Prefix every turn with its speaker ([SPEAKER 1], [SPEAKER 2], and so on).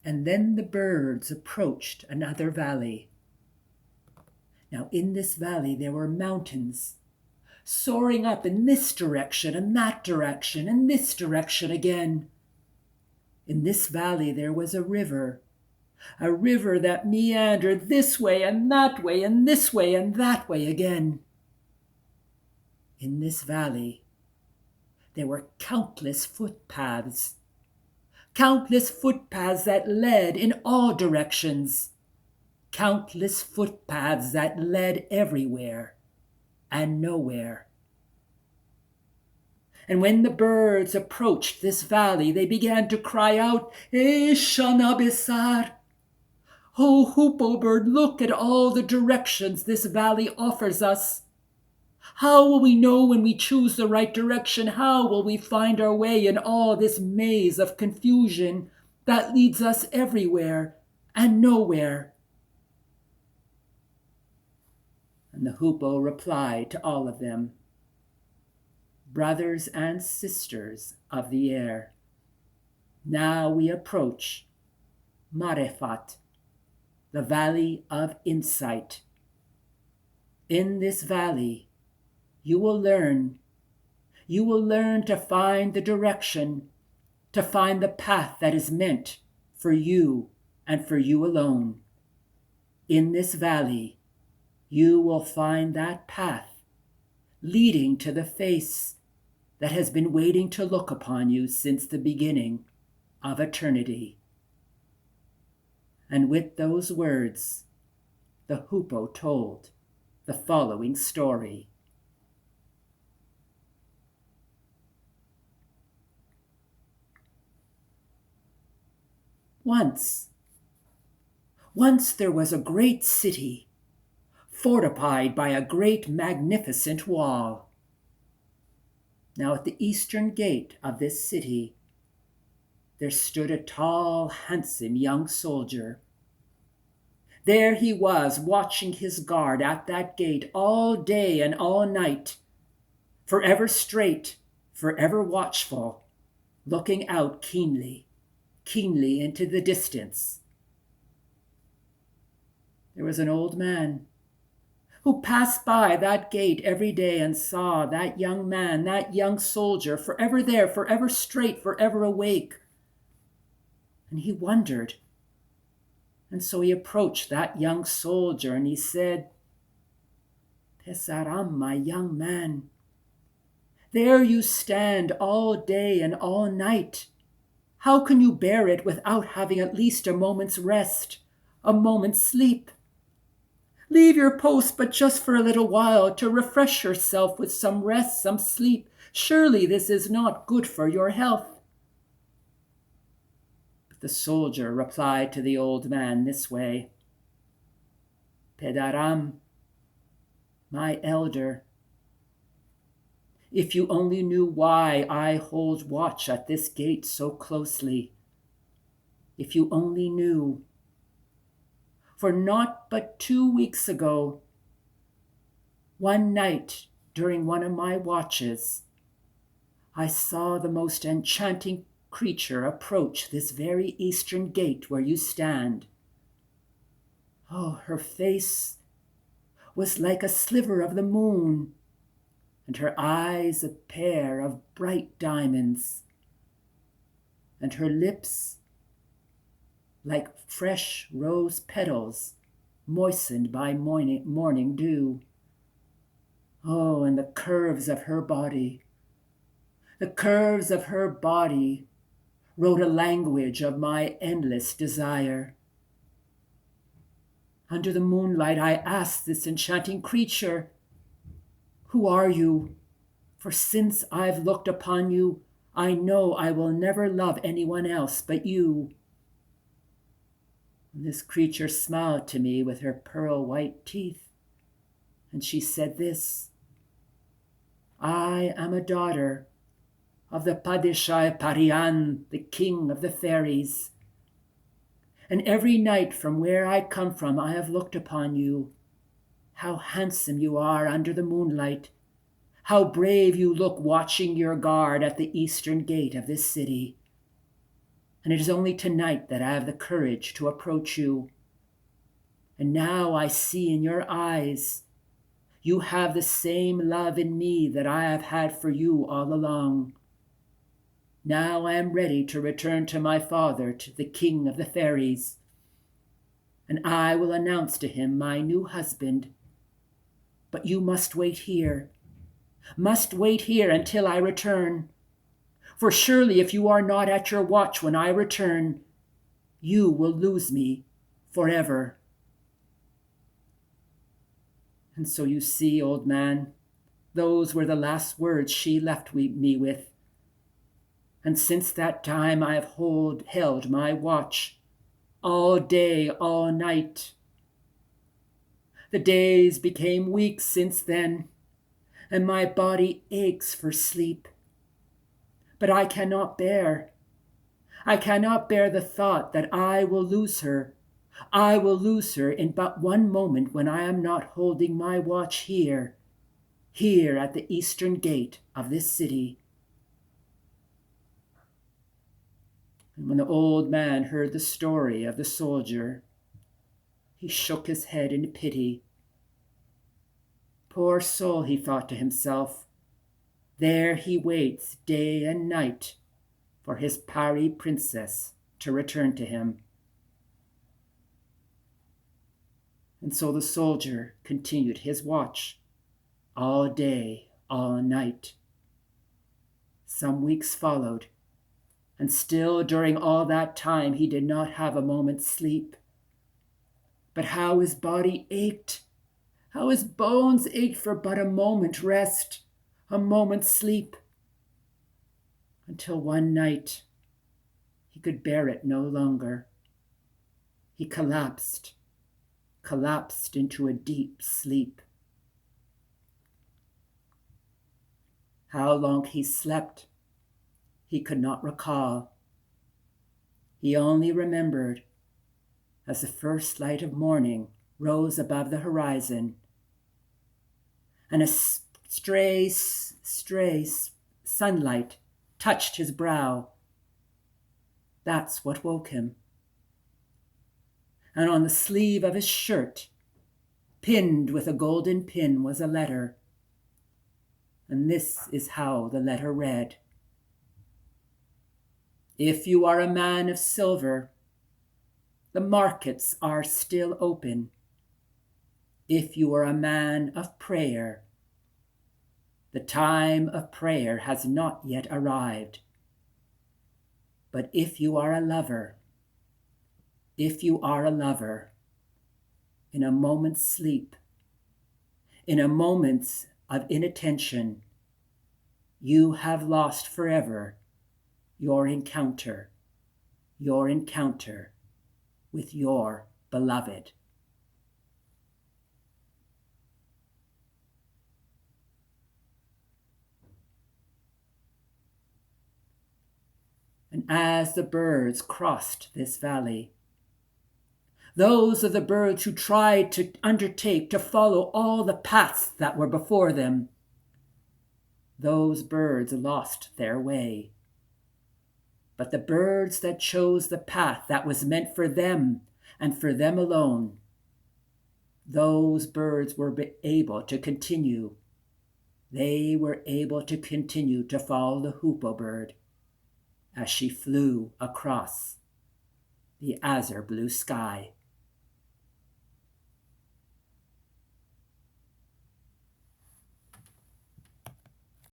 [SPEAKER 1] And then the birds approached another valley. Now in this valley there were mountains, soaring up in this direction and that direction and this direction again. In this valley there was a river that meandered this way and that way and this way and that way again. In this valley there were countless footpaths that led in all directions, countless footpaths that led everywhere and nowhere. And when the birds approached this valley, they began to cry out, Shana Besar! Oh, hoopoe bird, look at all the directions this valley offers us. How will we know when we choose the right direction? How will we find our way in all this maze of confusion that leads us everywhere and nowhere? And the hoopoe replied to all of them, brothers and sisters of the air, now we approach Marefat, the valley of insight. In this valley, you will learn to find the direction, to find the path that is meant for you and for you alone. In this valley, you will find that path leading to the face that has been waiting to look upon you since the beginning of eternity. And with those words, the hoopoe told the following story. Once there was a great city, fortified by a great magnificent wall. Now at the eastern gate of this city, there stood a tall, handsome young soldier. There he was, watching his guard at that gate all day and all night, forever straight, forever watchful, looking out keenly into the distance. There was an old man who passed by that gate every day and saw that young man, that young soldier, forever there, forever straight, forever awake. And he wondered. And so he approached that young soldier and he said, Pesaram, my young man, there you stand all day and all night. How can you bear it without having at least a moment's rest, a moment's sleep? Leave your post but just for a little while to refresh yourself with some rest, some sleep. Surely this is not good for your health. But the soldier replied to the old man this way, Pedaram, my elder, if you only knew why I hold watch at this gate so closely, if you only knew. For not but 2 weeks ago, one night during one of my watches, I saw the most enchanting creature approach this very eastern gate where you stand. Oh, her face was like a sliver of the moon, and her eyes a pair of bright diamonds, and her lips like fresh rose petals moistened by morning dew. Oh, and the curves of her body wrote a language of my endless desire. Under the moonlight, I asked this enchanting creature, who are you? For since I've looked upon you, I know I will never love anyone else but you. And this creature smiled to me with her pearl-white teeth, and she said this, I am a daughter of the Padishah Parian, the king of the fairies. And every night from where I come from, I have looked upon you. How handsome you are under the moonlight. How brave you look watching your guard at the eastern gate of this city. And it is only tonight that I have the courage to approach you. And now I see in your eyes, you have the same love in me that I have had for you all along. Now I am ready to return to my father, to the king of the fairies, and I will announce to him my new husband. But you must wait here until I return. For surely if you are not at your watch when I return, you will lose me forever. And so you see, old man, those were the last words she left me with. And since that time I have held my watch, all day, all night. The days became weeks since then, and my body aches for sleep. But I cannot bear the thought that I will lose her. I will lose her in but one moment when I am not holding my watch here at the eastern gate of this city. And when the old man heard the story of the soldier, he shook his head in pity. Poor soul, he thought to himself, there he waits day and night for his Pari princess to return to him. And so the soldier continued his watch all day, all night. Some weeks followed, and still during all that time he did not have a moment's sleep. But how his body ached, how his bones ached for but a moment's rest, a moment's sleep. Until one night he could bear it no longer. He collapsed into a deep sleep. How long he slept, he could not recall. He only remembered as the first light of morning rose above the horizon, and a stray sunlight touched his brow. That's what woke him. And on the sleeve of his shirt, pinned with a golden pin, was a letter. And this is how the letter read: If you are a man of silver, the markets are still open. If you are a man of prayer, the time of prayer has not yet arrived. But if you are a lover, in a moment's sleep, in a moment of inattention, you have lost forever your encounter with your beloved. And as the birds crossed this valley, those of the birds who tried to undertake to follow all the paths that were before them, those birds lost their way. But the birds that chose the path that was meant for them and for them alone, those birds were able to continue. They were able to continue to follow the hoopoe bird as she flew across the azure blue sky.